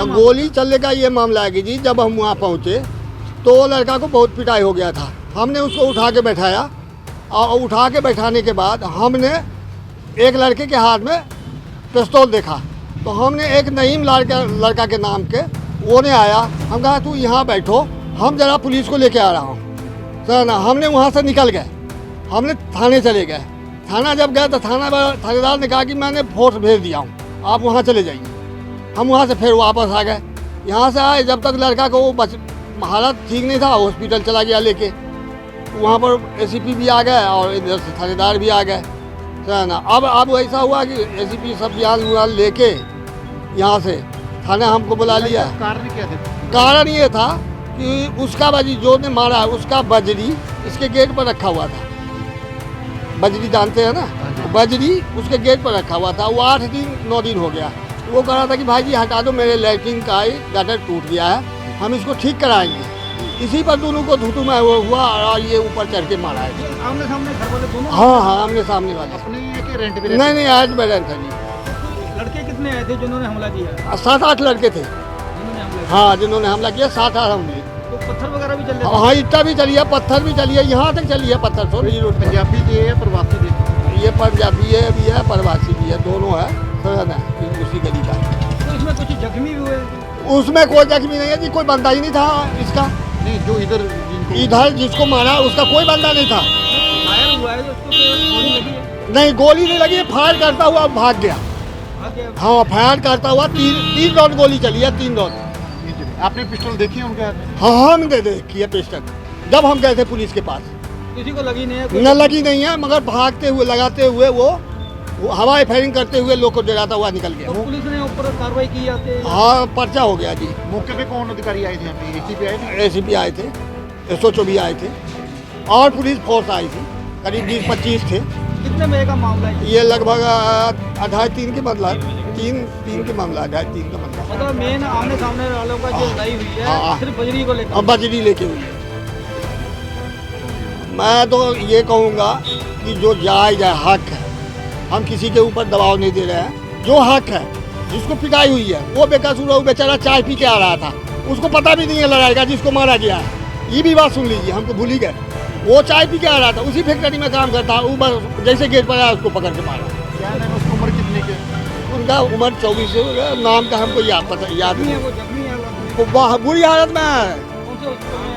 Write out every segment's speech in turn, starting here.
गोली चलने का ये मामला है कि जी जब हम वहाँ पहुँचे तो वो लड़का को बहुत पिटाई हो गया था। हमने उसको उठा के बैठाया और उठा के बैठाने के बाद हमने एक लड़के के हाथ में पिस्तौल देखा, तो हमने एक नईम लड़का के नाम के वो ने आया, हम कहा तू यहाँ बैठो, हम ज़रा पुलिस को लेके आ रहा हूँ सर ना। हमने वहाँ से निकल गए, हमने थाने चले गए। थाना जब गए तो थानेदार ने कहा कि मैंने फोर्स भेज दिया हूँ, आप वहाँ चले जाइए। हम वहाँ से फिर वापस आ गए। यहाँ से आए जब तक लड़का को वो हालत ठीक नहीं था, हॉस्पिटल चला गया लेके। वहाँ पर एसीपी भी आ गए और इधर से थानेदार भी आ गए सर ना। अब ऐसा हुआ कि एसीपी सब बयान लेके यहाँ से थाने हमको बुला लिया। कारण क्या थे? कारण ये था कि उसका बजरी जो ने मारा है उसका बजरी इसके गेट पर रखा हुआ था। बजरी जानते हैं ना, बजरी उसके गेट पर रखा हुआ था। वो 8 दिन 9 दिन हो गया। वो कह रहा था कि भाई जी हटा दो, मेरे लैट्रिन का गटर टूट गया है, हम इसको ठीक कराएंगे। इसी पर दोनों को धुतू में वो हुआ और ये ऊपर चढ़ के मारा है। आमने सामने घर वाले दोनों? हाँ हाँ, आमने सामने वाले। अपने ही के रेंट पे? नहीं, आज में रेंट था जी। लड़के कितने आए थे जिन्होंने हमला किया? 7-8 लड़के थे जिन्होंने हमला किया? हाँ, जिन्होंने हमला किया 7-8 हमले। तो पत्थर वगैरह भी चल रहे थे? हाँ, ईंटा भी चली है, पत्थर भी चली है, यहाँ तक चली है पत्थर। तो पंजाबी थे या प्रवासी थे? ये पंजाबी है भी है, प्रवासी भी है, दोनों है सर ना, उसी गली का। तो इसमें कुछ जख्मी भी हुए? उसमें कोई जख्मी नहीं है जी, कोई बंदा ही नहीं था इसका। नहीं, जो इधर जिसको मारा उसका कोई बंदा नहीं था। फायर हुआ है, उसको गोली लगी है? नहीं, गोली नहीं लगी, फायर करता हुआ भाग गया। हाँ, फायर करता हुआ 3 राउंड गोली चली है, 3 राउंड। आपने पिस्टल देखी है उनके हाथ में? हाँ, हम देखी है पिस्टल, जब हम गए थे पुलिस के पास। किसी को लगी नहीं है? न लगी नहीं है, मगर भागते हुए लगाते हुए वो हवाई फायरिंग करते हुए लोग को डराता हुआ निकल गया। तो पुलिस ने ऊपर कार्रवाई की जाते? हाँ, पर्चा हो गया जी। मौके पे कौन अधिकारी आए थे यहाँ पे? एसीपी आए थे? एसीपी आए थे, SHO भी आए थे और पुलिस फोर्स आई थी, करीब 20-25 थे। कितने बजे का मामला है ये? लगभग 2:30-3 के मामला, 3 के मामला, 2:30-3 का मामला। मतलब मेन आमने सामने वालों का जो लड़ाई हुई है हाँ, सिर्फ बजरी को लेकर? अब बजरी लेके हुई है। मैं तो ये कहूँगा कि जो जायज़ है, हक है, हम किसी के ऊपर दबाव नहीं दे रहे हैं। जो हक है, जिसको पिटाई हुई है वो बेकसूर है, वो बेचारा चाय पी के आ रहा था, उसको पता भी नहीं है लड़ाई का जिसको मारा गया है। ये भी बात सुन लीजिए, हमको भूल ही गए। वो चाय पी के आ रहा था, उसी फैक्ट्री में काम करता है, ऊपर जैसे गेट पर आया उसको पकड़ के मारा। क्या नाम है? उसकी उम्र कितनी की? उनका उम्र 24 है, नाम का हमको याद जख्मी नहीं। है वो? जख्मी है वो बुरी हालत में है। कौन से हॉस्पिटल में?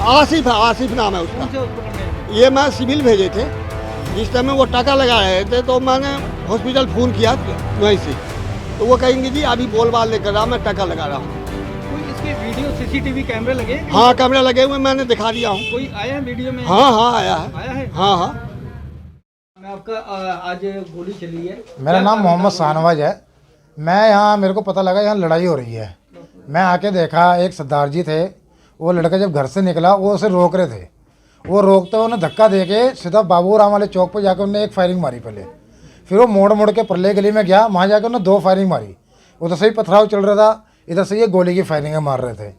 आसिफ नाम है उसका। कौन से हॉस्पिटल में? ये मैं सिविल भेजे थे, जिस टाइम में वो टाका लगा रहे थे तो मैंने हॉस्पिटल फ़ोन किया वहीं से, तो वो कहेंगे जी अभी बोल बाल लेकर रहा, मैं टाका लगा रहा हूँ। कोई इसके वीडियो सीसीटीवी कैमरे लगे? हाँ, कैमरा लगे हुए, मैंने दिखा दिया हूँ। कोई आया है वीडियो में? हाँ, आया है। आया है? हाँ। मैं आपका आज गोली चली है? मेरा नाम मोहम्मद शाहनवाज है। मैं यहाँ, मेरे को पता लगा यहाँ लड़ाई हो रही है। मैं आके देखा, एक सरदार जी थे, वो लड़का जब घर से निकला वो उसे रोक रहे थे। वो रोकते हुए उन्हें धक्का देके सीधा बाबूराम वाले चौक पर जाकर उन्हें एक फायरिंग मारी पहले। फिर वो मोड़ के परले गली में गया, वहाँ जाकर उन्हें 2 फायरिंग मारी। उधर से ही पथराव चल रहा था, इधर से ये गोली की फायरिंगें मार रहे थे।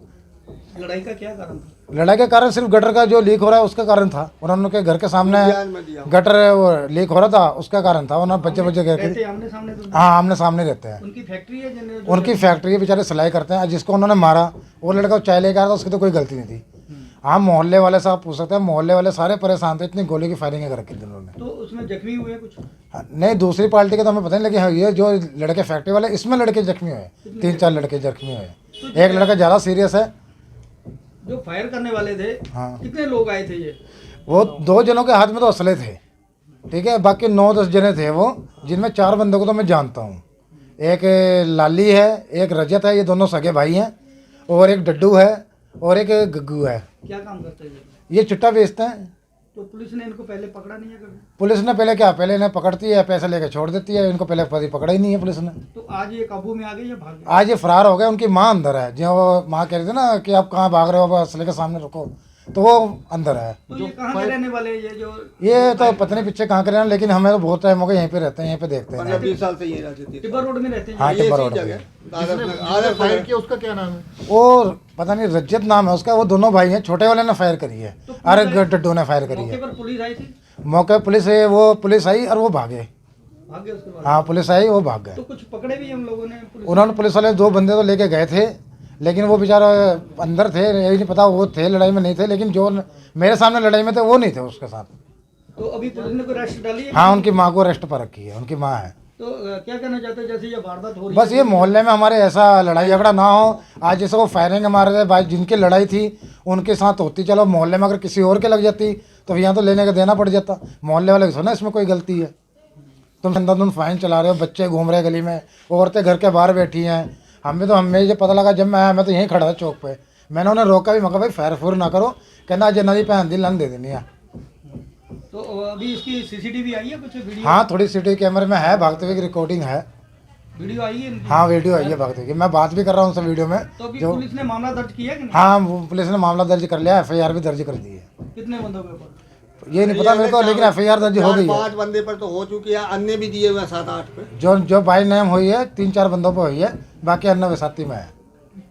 लड़ाई का क्या कारण था? लड़ाई का कारण सिर्फ गटर का जो लीक हो रहा है उसका कारण था। उन्होंने के घर के सामने गटर वो लीक हो रहा था, उसका कारण था। उन्होंने बच्चे रहते आमने सामने? तो हाँ, आमने सामने रहते हैं। उनकी फैक्ट्री है? उनकी फैक्ट्री है, बेचारे सिलाई करते हैं। जिसको उन्होंने मारा वो लड़का चाय लेकर आया था, उसकी तो कोई गलती नहीं थी। हाँ, मोहल्ले वाले से आप पूछ सकते हैं, मोहल्ले वाले सारे परेशान थे, इतनी गोली की फायरिंग कर रखी थी उन्होंने। तो उसमें जख्मी हुए कुछ? नहीं, दूसरी पार्टी के तो हमें पता नहीं, लेकिन हाँ, ये जो लड़के फैक्ट्री वाले, इसमें लड़के जख्मी हुए, 3-4 लड़के जख्मी हुए। एक लड़का ज़्यादा सीरियस है। जो फायर करने वाले थे, हाँ, कितने लोग आए थे ये? वो 2 जनों के हाथ में तो असले थे, ठीक है, बाकी 9-10 जने थे वो, जिनमें 4 बंदों को तो मैं जानता हूँ। एक लाली है, एक रजत है, ये दोनों सगे भाई हैं, और एक डड्डू है और एक गग्गू है। क्या काम करते हैं ये चिट्टा बेचते हैं। तो पुलिस ने इनको पहले पकड़ा नहीं है कभी? पुलिस ने पहले क्या, पहले इन्हें पकड़ती है, पैसे लेके छोड़ देती है। इनको पहले कभी पकड़ा ही नहीं है पुलिस ने। तो आज ये काबू में आ गए या भाग गए? आज ये फरार हो गए। उनकी माँ अंदर है, जो वो माँ कह रही थी ना कि आप कहाँ भाग रहे हो, असले के सामने रुको, तो वो अंदर है। तो ये कहाँ के रहने वाले हैं? ये तो पता नहीं पीछे कहाँ के रहने, लेकिन हमें तो बहुत टाइम हो गया यहीं पे रहते हैं, यहीं पे देखते हैं। 15-20 साल से ये रहते थे। टिब्बर रोड में रहते हैं? हाँ, टिब्बर रोड जगह जिसने फायर किया उसका क्या नाम है? वो पता नहीं, रज्जत नाम है उसका। वो दोनों भाई हैं, छोटे वाले ने फायर करी है और डड्डू ने फायर करी मौके है। पर पुलिस आई थी? मौके पुलिस है, वो पुलिस आई और वो भागे। भाग गए उसके बाद? हाँ पुलिस आई, वो भाग गए। तो कुछ पकड़े भी हम लोगों ने उन्होंने पुलिस वाले 2 बंदे तो लेके गए थे, लेकिन वो बेचारा अंदर थे, यही नहीं पता वो थे लड़ाई में नहीं थे, लेकिन जो मेरे सामने लड़ाई में थे वो नहीं थे उसके साथ। तो अभी पुलिस ने कोई अरेस्ट डाली है? हाँ उनकी माँ को अरेस्ट पर रखी है, उनकी माँ है। तो क्या कहना चाहते हैं, जैसे ये वारदात हो रही बस ये मोहल्ले में हमारे ऐसा लड़ाई झगड़ा ना हो। आज जैसे वो फायरिंग मार रहे थे भाई, जिनकी लड़ाई थी उनके साथ होती, चलो मोहल्ले में अगर किसी और के लग जाती तो यहाँ तो लेने का देना पड़ जाता। मोहल्ले वाले सुना इसमें कोई गलती है? तुम अंधाधुंध फाइन चला रहे हो, बच्चे घूम रहे गली में, औरतें घर के बाहर बैठी हैं। हमें ये पता लगा जब मैं आया, मैं तो यहीं खड़ा था चौक पे, मैंने उन्हें रोका भी, मगर भाई फैर फूर ना करो, कहना आज नदी पहन दी लन दे देनी है। तो अभी इसकी सीसीटीवी आई है कुछ वीडियो? हाँ थोड़ी सीटी कैमरे में है, भागते हुए की रिकॉर्डिंग है। वीडियो आई है इनकी? हाँ वीडियो आई है भागते हुए, मैं बात भी कर रहा हूँ उनसे वीडियो में। तो अभी जो पुलिस ने मामला दर्ज किया कि नहीं? हाँ वो पुलिस ने मामला दर्ज कर लिया, FIR भी दर्ज कर दी है। कितने बंदों के ऊपर? ये नहीं पता मेरे को, लेकिन FIR दर्ज हो गई है। 4-5 बंदे पर तो हो चुकी है, अन्य भी दिए हुए 7-8 पे। जो बाई नेम हुई है 3-4 बंदों पर हुई है, बाकी अन्य साथी में है।